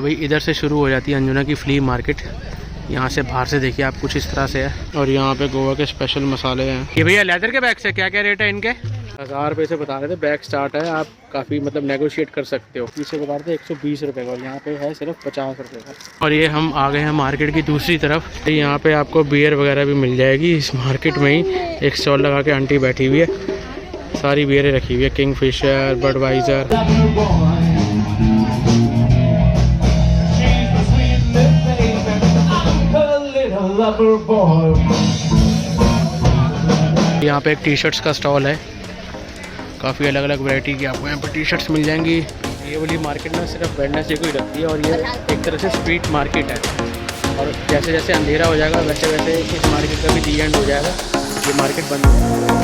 भाई इधर से शुरू हो जाती है अंजुना की फ्ली मार्केट। यहाँ से बाहर से देखिए आप कुछ इस तरह से है। और यहाँ पे गोवा के स्पेशल मसाले हैं। ये भैया लेदर के बैग से क्या क्या रेट है इनके? 1000 रुपये से बता रहे थे बैग स्टार्ट है। आप काफ़ी मतलब नेगोशिएट कर सकते हो। पीछे बता रहे थे 120 रुपये का और यहाँ पे है सिर्फ 50 रुपये का। और ये हम आ गए हैं मार्केट की दूसरी तरफ। यहाँ पे आपको बियर वगैरह भी मिल जाएगी इस मार्केट में ही। एक स्टॉल लगा के आंटी बैठी हुई है, सारी बियरें रखी हुई है, किंगफिशर, बडवाइजर। यहाँ पे एक टी शर्ट्स का स्टॉल है। काफ़ी अलग अलग वैरायटी की आपको यहाँ पर टी शर्ट्स मिल जाएंगी। ये वाली मार्केट ना सिर्फ वेडनेसडे को ही लगती है और ये एक तरह से स्ट्रीट मार्केट है। और जैसे जैसे अंधेरा हो जाएगा वैसे वैसे इस मार्केट का भी दी एंड हो जाएगा, ये मार्केट बंद हो जाएगा।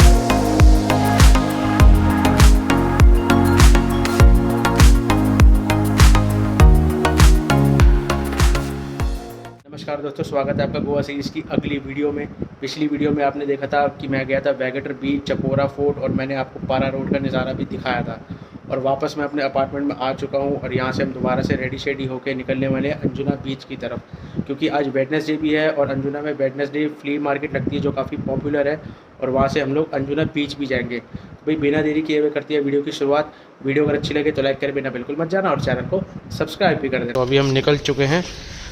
नमस्कार दोस्तों, स्वागत है आपका गोवा सीरीज़ की अगली वीडियो में। पिछली वीडियो में आपने देखा था कि मैं गया था वेगेटर बीच, चपोरा फोर्ट और मैंने आपको पारा रोड का नज़ारा भी दिखाया था। और वापस मैं अपने अपार्टमेंट में आ चुका हूं और यहां से हम दोबारा से रेडी शेडी होकर निकलने वाले हैं अंजुना बीच की तरफ, क्योंकि आज वेडनेसडे भी है और अंजुना में वेडनेसडे फ्ली मार्केट लगती है जो काफ़ी पॉपुलर है। और वहाँ से हम लोग अंजुना बीच भी जाएंगे। तो भाई बिना देरी किए हुए करती है वीडियो की शुरुआत। वीडियो अगर अच्छी लगे तो लाइक कर बिना बिल्कुल मत जाना और चैनल को सब्सक्राइब भी कर देना। तो अभी हम निकल चुके हैं।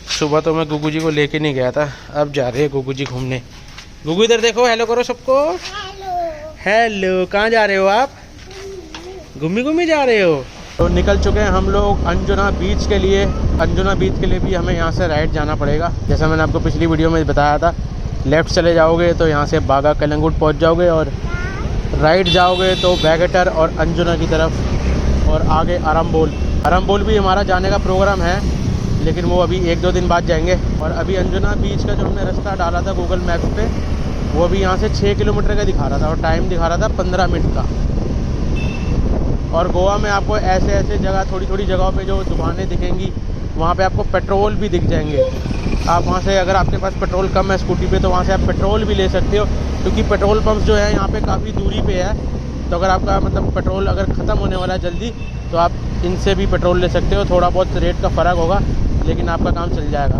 सुबह तो मैं गुगू जी को लेके नहीं गया था, अब जा रहे हैं गुगू जी घूमने। गुगू इधर देखो, हेलो करो सबको। हेलो, कहाँ जा रहे हो आप? घूमी घूमी जा रहे हो? तो निकल चुके हैं हम लोग अंजुना बीच के लिए। अंजुना बीच के लिए भी हमें यहाँ से राइट जाना पड़ेगा। जैसा मैंने आपको पिछली वीडियो में बताया था, लेफ़्ट चले जाओगे तो यहाँ से बागा कलंगुट पहुँच जाओगे और राइट जाओगे तो वेगेटर और अंजुना की तरफ और आगे अरम्बोल। अरम्बोल भी हमारा जाने का प्रोग्राम है, लेकिन वो अभी 1-2 दिन बाद जाएंगे। और अभी अंजुना बीच का जो हमने रास्ता डाला था गूगल मैप्स पे, वो अभी यहाँ से 6 किलोमीटर का दिखा रहा था और टाइम दिखा रहा था 15 मिनट का। और गोवा में आपको ऐसे ऐसे जगह, थोड़ी थोड़ी जगहों पे जो दुकानें दिखेंगी, वहाँ पे आपको पेट्रोल भी दिख जाएंगे। आप वहाँ से, अगर आपके पास पेट्रोल कम है स्कूटी पे, तो वहाँ से आप पेट्रोल भी ले सकते हो, क्योंकि पेट्रोल पंप्स जो है यहाँ पे काफ़ी दूरी पे है। तो अगर आपका मतलब पेट्रोल अगर ख़त्म होने वाला है जल्दी, तो आप इनसे भी पेट्रोल ले सकते हो। थोड़ा बहुत रेट का फ़र्क होगा, लेकिन आपका काम चल जाएगा।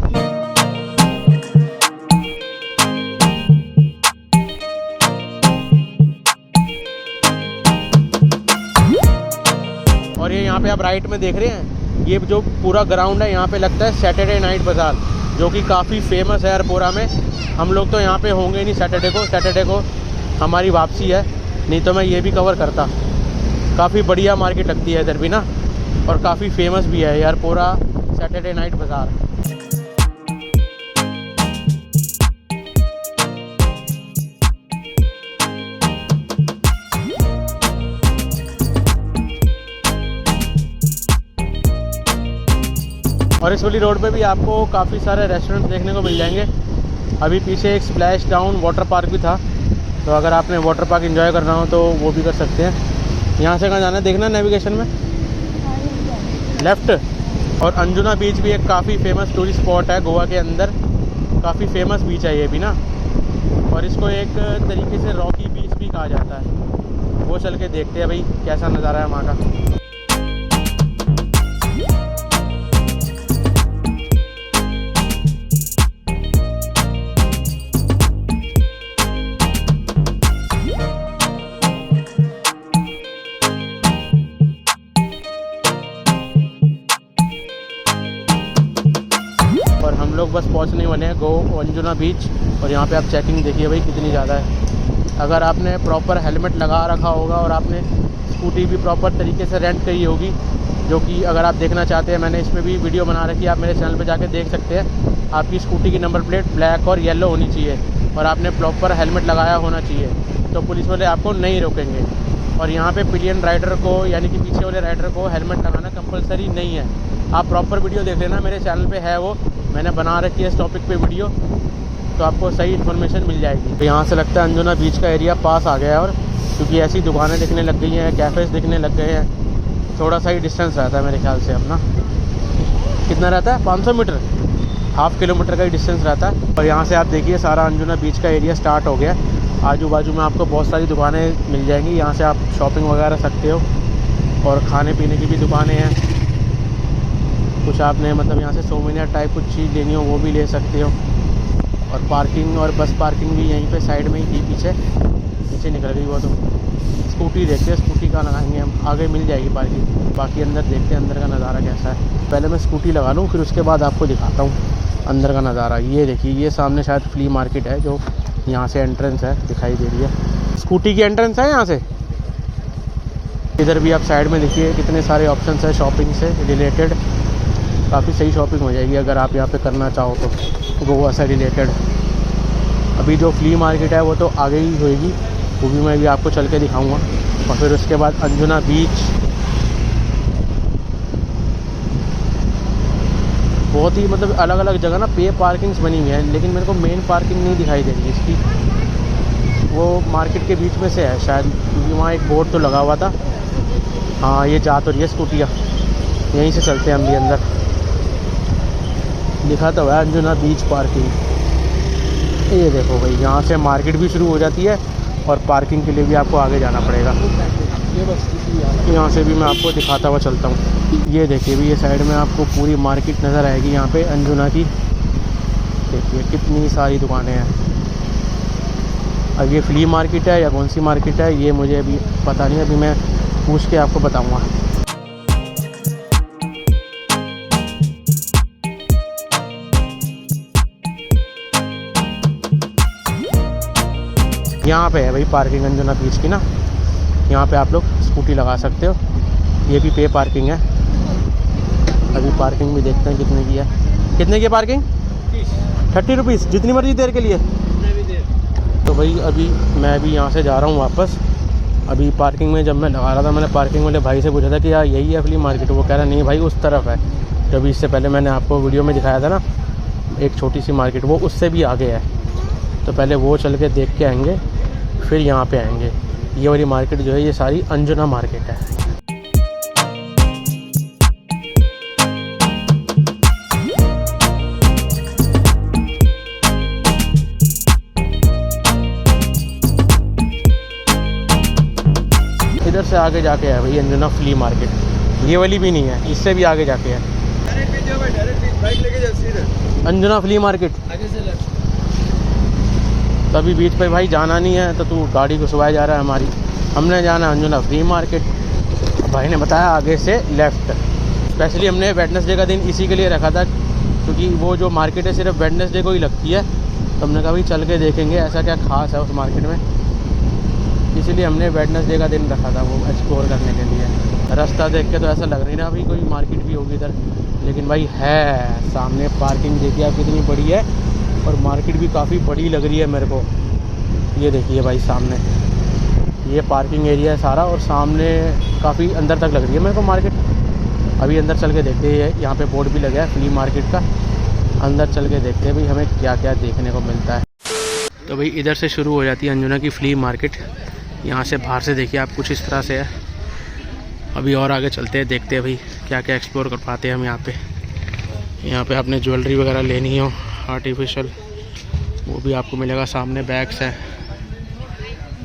और ये यहाँ पे आप राइट में देख रहे हैं, ये जो पूरा ग्राउंड है, यहाँ पे लगता है सैटरडे नाइट बाज़ार, जो कि काफ़ी फेमस है अरपोरा में। हम लोग तो यहाँ पे होंगे नहीं सैटरडे को हमारी वापसी है, नहीं तो मैं ये भी कवर करता। काफ़ी बढ़िया मार्केट लगती है इधर भी ना, और काफ़ी फेमस भी है यार पूरा सैटरडे नाइट बाज़ार। और इस वाली रोड पे भी आपको काफ़ी सारे रेस्टोरेंट देखने को मिल जाएंगे। अभी पीछे एक स्प्लैश डाउन वाटर पार्क भी था, तो अगर आपने वाटर पार्क एंजॉय करना हो तो वो भी कर सकते हैं। यहाँ से कहाँ जाना है देखना नेविगेशन में, लेफ़्ट। और अंजुना बीच भी एक काफ़ी फेमस टूरिस्ट स्पॉट है गोवा के अंदर। काफ़ी फेमस बीच है ये भी ना, और इसको एक तरीके से रॉकी बीच भी कहा जाता है। वो चल के देखते हैं भाई कैसा नज़ारा है वहाँ का। और हम लोग बस पहुंचने वाले हैं अंजुना बीच। और यहाँ पे आप चेकिंग देखिए भाई कितनी ज़्यादा है। अगर आपने प्रॉपर हेलमेट लगा रखा होगा और आपने स्कूटी भी प्रॉपर तरीके से रेंट करी होगी, जो कि अगर आप देखना चाहते हैं, मैंने इसमें भी वीडियो बना रखी है, आप मेरे चैनल पे जाके देख सकते हैं। आपकी स्कूटी की नंबर प्लेट ब्लैक और येलो होनी चाहिए और आपने प्रॉपर हेलमेट लगाया होना चाहिए, तो पुलिस वाले आपको नहीं रोकेंगे। और यहाँ पे पिलियन राइडर को, यानी कि पीछे वाले राइडर को हेलमेट लगाना कंपलसरी नहीं है। आप प्रॉपर वीडियो देख लेना, मेरे चैनल पे है वो, मैंने बना रखी है इस टॉपिक पे वीडियो, तो आपको सही इन्फॉर्मेशन मिल जाएगी। तो यहाँ से लगता है अंजुना बीच का एरिया पास आ गया है, और क्योंकि ऐसी दुकानें दिखने लग गई हैं, कैफ़ेज़ दिखने लग गए हैं। थोड़ा सा ही डिस्टेंस रहता है मेरे ख्याल से अपना, कितना रहता है 500 मीटर, हाफ किलोमीटर का ही डिस्टेंस रहता है। और यहाँ से आप देखिए सारा अंजुना बीच का एरिया स्टार्ट हो गया। आजू बाजू में आपको बहुत सारी दुकानें मिल जाएंगी, यहाँ से आप शॉपिंग वगैरह सकते हो, और खाने पीने की भी दुकानें हैं। कुछ आपने मतलब यहाँ से सोवेनियर टाइप कुछ चीज़ लेनी हो वो भी ले सकते हो। और पार्किंग और बस पार्किंग भी यहीं पे साइड में ही थी, पीछे निकल गई वो। तो स्कूटी देखते हैं, स्कूटी का लगाएंगे हम, आगे मिल जाएगी पार्किंग। बाकी अंदर देखते हैं अंदर का नज़ारा कैसा है। पहले मैं स्कूटी लगा लूँ, फिर उसके बाद आपको दिखाता हूँ अंदर का नज़ारा। ये देखिए, ये सामने शायद फ्ली मार्केट है, जो यहाँ से एंट्रेंस है, दिखाई दे रही है। स्कूटी की एंट्रेंस है यहाँ से। इधर भी आप साइड में देखिए कितने सारे ऑप्शंस है शॉपिंग से रिलेटेड। काफ़ी सही शॉपिंग हो जाएगी अगर आप यहाँ पे करना चाहो तो, गोवा से रिलेटेड। अभी जो फ्ली मार्केट है वो तो आगे ही होएगी, वो भी मैं भी आपको चल के दिखाऊंगा। और फिर उसके बाद अंजुना बीच, बहुत ही मतलब अलग अलग जगह ना पे पार्किंग्स बनी हुई है, लेकिन मेरे को मेन पार्किंग नहीं दिखाई दे रही है इसकी। वो मार्केट के बीच में से है शायद, क्योंकि वहाँ एक बोर्ड तो लगा हुआ था। हाँ, ये जा तो रही है स्कूटियाँ, यहीं से चलते हैं हम भी अंदर। लिखा तो है अंजुना बीच पार्किंग। ये देखो भाई, यहाँ से मार्केट भी शुरू हो जाती है और पार्किंग के लिए भी आपको आगे जाना पड़ेगा। यहाँ से भी मैं आपको दिखाता हुआ चलता हूँ। ये देखिए भी, ये साइड में आपको पूरी मार्केट नज़र आएगी यहाँ पे अंजुना की। देखिए कितनी सारी दुकानें हैं। अब ये फ्ली मार्केट है या कौन सी मार्केट है ये मुझे अभी पता नहीं, अभी मैं पूछ के आपको बताऊँगा। यहाँ पे है भाई पार्किंग अंजुना बीच की ना, यहाँ पे आप लोग स्कूटी लगा सकते हो। ये भी पे पार्किंग है। अभी पार्किंग भी देखते हैं कितने की है। कितने की पार्किंग? 30 रुपीज़, जितनी मर्जी देर के लिए। तो भाई अभी मैं भी यहाँ से जा रहा हूँ वापस। अभी पार्किंग में जब मैं लगा रहा था, मैंने पार्किंग वाले भाई से पूछा था कि यार यही है फ्ली मार्केट। वो कह रहा नहीं भाई, उस तरफ है। जब इससे पहले मैंने आपको वीडियो में दिखाया था ना एक छोटी सी मार्केट, वो उससे भी आगे है। तो पहले वो चल के देख के आएंगे, फिर यहाँ पे आएंगे। ये वाली मार्केट जो है ये सारी अंजुना मार्केट है। इधर से आगे जाके है भाई अंजुना फ्ली मार्केट। ये वाली भी नहीं है, इससे भी आगे जाके है अंजुना फ्ली मार्केट। तभी बीच पे भाई जाना नहीं है तो तू गाड़ी को सुबह जा रहा है हमारी। हमने जाना है अंजुना फ्ली मार्केट। भाई ने बताया आगे से लेफ़्ट। स्पेशली हमने वेडनेसडे का दिन इसी के लिए रखा था, क्योंकि वो जो मार्केट है सिर्फ वेडनेसडे को ही लगती है। तो हमने कहा भाई चल के देखेंगे ऐसा क्या ख़ास है उस मार्केट में, इसीलिए हमने वेडनेसडे का दिन रखा था वो एक्सप्लोर करने के लिए। रास्ता देख के तो ऐसा लग रही ना अभी कोई मार्केट भी होगी इधर, लेकिन भाई है। सामने पार्किंग देखिए आप कितनी बड़ी है, और मार्केट भी काफ़ी बड़ी लग रही है मेरे को। ये देखिए भाई सामने ये पार्किंग एरिया है सारा, और सामने काफ़ी अंदर तक लग रही है मेरे को मार्केट। अभी अंदर चल के देखते हैं, यहाँ पे बोर्ड भी लगा है फ्ली मार्केट का। अंदर चल के देखते हैं भाई हमें क्या क्या देखने को मिलता है। तो भाई इधर से शुरू हो जाती है अंजुना की फ्ली मार्केट। यहाँ से बाहर से देखिए आप कुछ इस तरह से है। अभी और आगे चलते हैं, देखते हैं भाई क्या क्या एक्सप्लोर कर पाते हैं हम यहाँ पे। यहाँ पे आपने ज्वेलरी वगैरह लेनी हो आर्टिफिशियल, वो भी आपको मिलेगा। सामने बैग्स हैं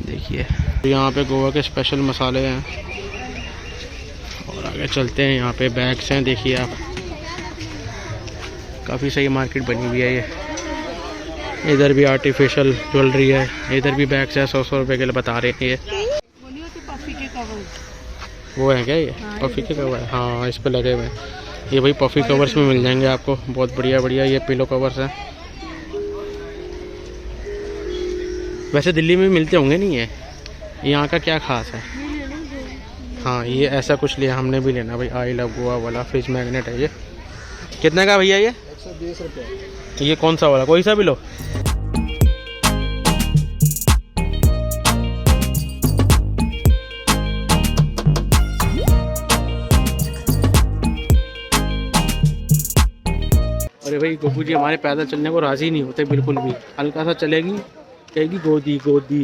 देखिए, यहाँ पे गोवा के स्पेशल मसाले हैं। और आगे चलते हैं, यहाँ पे बैग्स हैं देखिए आप। काफ़ी सही मार्केट बनी हुई है ये। इधर भी आर्टिफिशियल ज्वेलरी है, इधर भी बैग्स है। 100 रुपये के लिए बता रहे हैं ये। वो है क्या ये? पफ़ी के कवर? हाँ, इस पे लगे हुए हैं ये भाई। पफ़ी कवर्स में मिल जाएंगे आपको, बहुत बढ़िया बढ़िया। ये पिलो कवर्स हैं। वैसे दिल्ली में मिलते होंगे नहीं है, यहाँ का क्या ख़ास है? हाँ, ये ऐसा कुछ लिया, हमने भी लेना भाई। आई लव गोवा वाला फ्रिज मैग्नेट है ये। कितने का भैया ये? 120 रुपये। ये कौन सा वाला? कोई सा भी लो। अरे भाई गोपू जी हमारे पैदल चलने को राज़ी नहीं होते बिल्कुल भी। हल्का सा चलेगी कहेगी गोदी गोदी।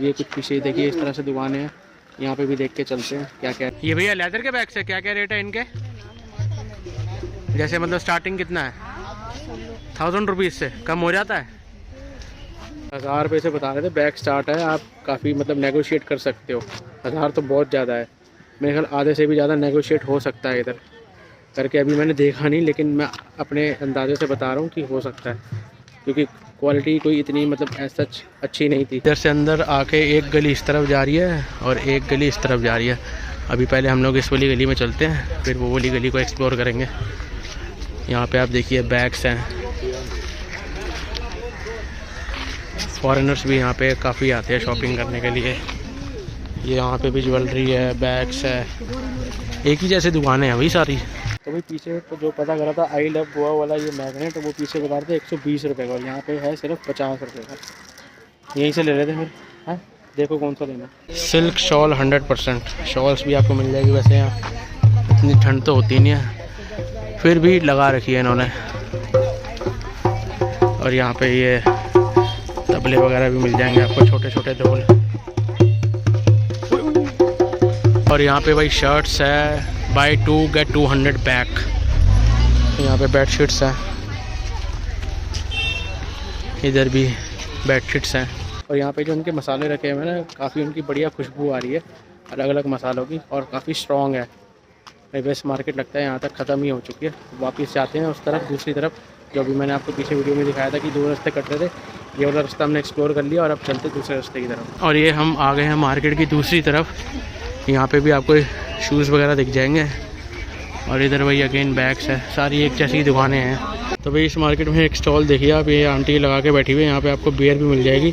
ये कुछ पीछे देखिए इस तरह से दुकानें हैं। यहाँ पे भी देख के चलते हैं क्या क्या। ये भैया लेदर के बैग से क्या क्या रेट है इनके? जैसे मतलब स्टार्टिंग कितना है? 1000 रुपीज़ से कम हो जाता है? 1000 रुपये से बता रहे थे बैग स्टार्ट है। आप काफ़ी मतलब नेगोशिएट कर सकते हो। 1000 तो बहुत ज़्यादा है। मेरे ख्याल आधे से भी ज़्यादा नेगोशिएट हो सकता है इधर करके। अभी मैंने देखा नहीं, लेकिन मैं अपने अंदाजे से बता रहा हूँ कि हो सकता है, क्योंकि क्वालिटी कोई इतनी मतलब ऐसा अच्छी नहीं थी। इधर से अंदर आके एक गली इस तरफ जा रही है और एक गली इस तरफ जा रही है। अभी पहले हम लोग इस वाली गली में चलते हैं, फिर वो वाली गली को एक्सप्लोर करेंगे। यहाँ पे आप देखिए बैग्स हैं, फॉरेनर्स भी यहाँ पे काफ़ी आते हैं शॉपिंग करने के लिए। ये यहाँ पे भी ज्वेलरी है, बैग्स है, एक ही जैसे दुकानें हैं भाई सारी। तो भाई पीछे तो जो पता करा था आई लव गोवा वाला ये मैग्नेट, तो वो पीछे बता रहे थे 120 रुपये का, और यहाँ पे है सिर्फ 50 रुपये का। यहीं से ले लेते फिर, है देखो कौन सा लेना। सिल्क शॉल 100% शॉल्स भी आपको मिल जाएगी। वैसे यहाँ इतनी ठंड तो होती नहीं है, फिर भी लगा रखी है इन्होंने। और यहाँ पे ये तबले वगैरह भी मिल जाएंगे आपको, छोटे छोटे ढोल। और यहाँ पे भाई शर्ट्स है, बाय 2 get 200 बैक। यहाँ पे बेडशीट्स हैं, इधर भी बेडशीट्स हैं। और यहाँ पे जो उनके मसाले रखे हुए हैं ना, काफ़ी उनकी बढ़िया खुशबू आ रही है अलग अलग मसालों की, और काफ़ी स्ट्रॉन्ग है। वेस्ट मार्केट लगता है यहाँ तक ख़त्म ही हो चुकी है। वापस जाते हैं उस तरफ, दूसरी तरफ, जो भी मैंने आपको पीछे वीडियो में दिखाया था कि 2 रास्ते कट रहे थे, ये वाला रास्ता हमने एक्सप्लोर कर लिया और अब चलते दूसरे रास्ते की तरफ। और ये हम आ गए हैं मार्केट की दूसरी तरफ। यहाँ पे भी आपको शूज़ वगैरह दिख जाएंगे, और इधर भाई अगेन बैग्स है, सारी एक जैसी दुकानें हैं। तो भाई इस मार्केट में एक स्टॉल देखिए आप, ये आंटी लगा के बैठी हुई है। यहाँ पे आपको बियर भी मिल जाएगी,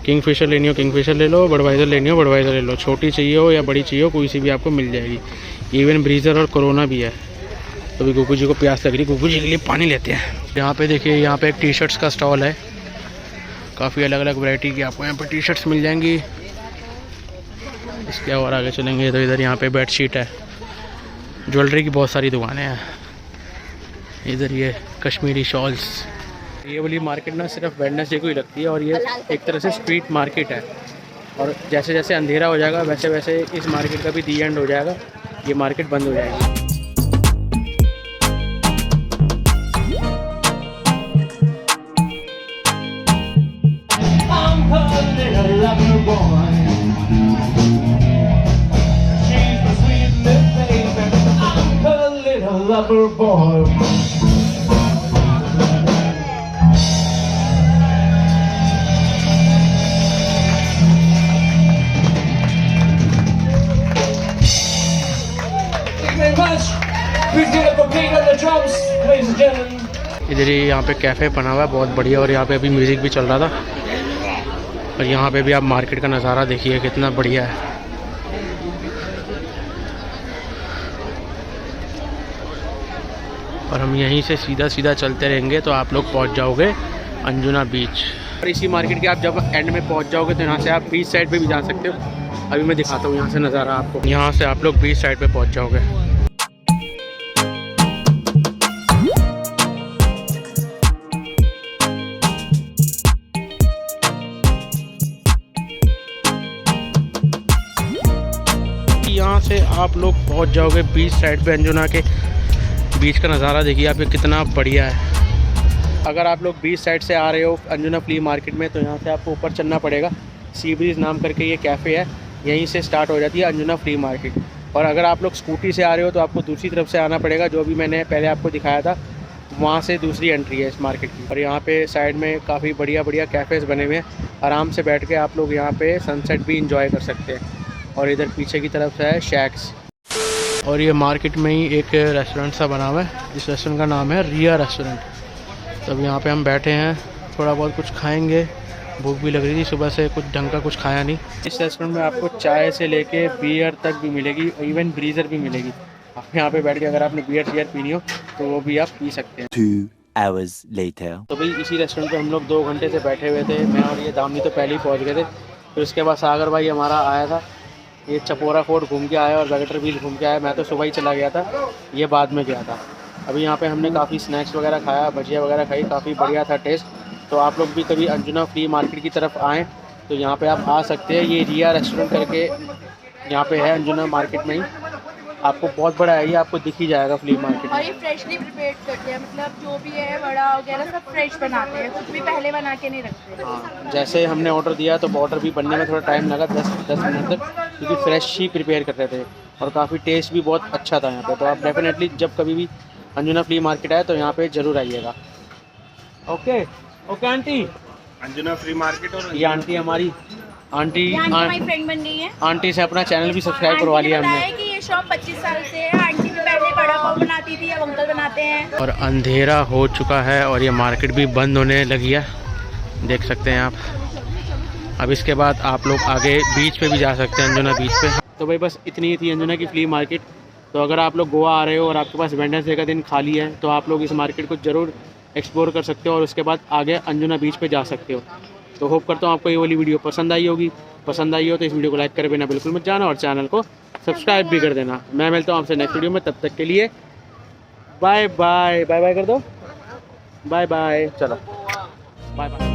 किंगफिशर लेनी हो किंगफिशर ले लो, बडवाइज़र लेनी हो बडवाइज़र ले लो, छोटी चाहिए हो या बड़ी चाहिए हो कोई सी भी आपको मिल जाएगी। इवन ब्रीज़र और कोरोना भी है। तो भाई गुगू जी को प्यास लग रही, गुगू जी के लिए पानी लेते हैं। यहाँ पे देखिए, यहाँ पे एक टी शर्ट्स का स्टॉल है, काफ़ी अलग अलग वैरायटी की आपको यहाँ पर टी शर्ट्स मिल जाएंगी। इसके और आगे चलेंगे तो इधर यहाँ पे बेडशीट है, ज्वेलरी की बहुत सारी दुकानें हैं। इधर ये कश्मीरी शॉल्स। ये वाली मार्केट ना सिर्फ वेडनेसडे को ही लगती है, और ये एक तरह से स्ट्रीट मार्केट है। और जैसे जैसे अंधेरा हो जाएगा वैसे वैसे इस मार्केट का भी दी एंड हो जाएगा, ये मार्केट बंद हो जाएगी। Lover boy. इधर ही यहाँ पे कैफ़े बना हुआ है बहुत बढ़िया, और यहाँ पे अभी म्यूज़िक भी चल रहा था। और यहाँ पे भी आप मार्केट का नज़ारा देखिए कितना बढ़िया है। और हम यहीं से सीधा सीधा चलते रहेंगे तो आप लोग पहुँच जाओगे अंजुना बीच। और इसी मार्केट के आप जब एंड में पहुँच जाओगे तो यहाँ से आप बीच साइड पे भी जा सकते हो। अभी मैं दिखाता हूँ यहाँ से नज़ारा आपको। यहाँ से आप लोग बीच साइड पे पहुँच जाओगे। यहाँ से आप लोग पहुँच जाओगे बीच साइड पे। अंजुना के बीच का नज़ारा देखिए आप, ये कितना बढ़िया है। अगर आप लोग बीच साइड से आ रहे हो अंजुना फ्ली मार्केट में, तो यहाँ से आपको ऊपर चलना पड़ेगा। सी ब्रीज नाम करके ये कैफ़े है, यहीं से स्टार्ट हो जाती है अंजुना फ्ली मार्केट। और अगर आप लोग स्कूटी से आ रहे हो तो आपको दूसरी तरफ से आना पड़ेगा, जो भी मैंने पहले आपको दिखाया था, वहाँ से दूसरी एंट्री है इस मार्केट की। और यहाँ पे साइड में काफ़ी बढ़िया बढ़िया कैफ़ेज़ बने हुए हैं, आराम से बैठ के आप लोग यहाँ पे सनसेट भी इंजॉय कर सकते हैं। और इधर पीछे की तरफ से है शैक्स। और ये मार्केट में ही एक रेस्टोरेंट सा बना हुआ है, जिस रेस्टोरेंट का नाम है रिया रेस्टोरेंट। तो अब यहाँ पे हम बैठे हैं, थोड़ा बहुत कुछ खाएंगे, भूख भी लग रही थी, सुबह से कुछ ढंग का कुछ खाया नहीं। इस रेस्टोरेंट में आपको चाय से लेके बियर तक भी मिलेगी, इवन ब्रीज़र भी मिलेगी। आप यहाँ पे बैठ के अगर आपने बियर पीनी हो तो वो भी आप पी सकते हैं। 2 hours later. तो भाई इसी रेस्टोरेंट पे हम लोग 2 घंटे से बैठे हुए थे। मैं और ये दामनी तो पहले ही पहुँच गए थे। फिर उसके बाद सागर भाई हमारा आया था, ये चपोरा फोर्ट घूम के आया और वेगेटर बीच घूम के आया। मैं तो सुबह ही चला गया था, ये बाद में गया था। अभी यहाँ पे हमने काफ़ी स्नैक्स वगैरह खाया, भजिया वगैरह खाई, काफ़ी बढ़िया था टेस्ट। तो आप लोग भी कभी अंजुना फ्ली मार्केट की तरफ आएँ तो यहाँ पे आप आ सकते हैं। ये रिया रेस्टोरेंट करके यहाँ पे है अंजुना मार्केट में ही, आपको बहुत बड़ा है, ये आपको दिख ही जाएगा फ्ली मार्केट। और ये फ्रेशली प्रिपेयर करते हैं, मतलब जो भी है वड़ा वगैरह सब फ्रेश बनाते हैं, कुछ भी पहले बना के नहीं रखते। हाँ, जैसे हमने ऑर्डर दिया तो ऑर्डर भी बनने में थोड़ा टाइम लगा, 10 मिनट तक, क्योंकि फ्रेश ही प्रिपेयर कर रहे थे। और काफ़ी टेस्ट भी बहुत अच्छा था यहाँ पे। तो आप डेफिनेटली जब कभी भी अंजुना फ्ली मार्केट आए तो यहाँ पे ज़रूर आइएगा। Okay okay aunty, Anjuna free market और ये आंटी हमारी आंटी हमारी फ्रेंड बन गई है। आंटी से अपना चैनल भी सब्सक्राइब करवा लिया हमने। कि ये शॉप 25 साल से है। आंटी भी पहले बड़ा पाव बनाती थी, अब अंकल बनाते हैं। और अंधेरा हो चुका है और ये मार्केट भी बंद होने लगी है, देख सकते हैं आप। अब इसके बाद आप लोग आगे बीच पे भी जा सकते हैं, अंजुना बीच पे। तो भाई बस इतनी ही थी अंजुना की फ्ली मार्केट। तो अगर आप लोग गोवा आ रहे हो और आपके पास वेडनेसडे का दिन खाली है तो आप लोग इस मार्केट को ज़रूर एक्सप्लोर कर सकते हो और उसके बाद आगे अंजुना बीच पे जा सकते हो। तो होप करता हूँ आपको ये वाली वीडियो पसंद आई होगी। पसंद आई हो तो इस वीडियो को लाइक करे बिना बिल्कुल मत जाना और चैनल को सब्सक्राइब भी कर देना। मैं मिलता हूँ आपसे नेक्स्ट वीडियो में, तब तक के लिए बाय बाय। बाय बाय कर दो, बाय बाय। चलो बाय बाय।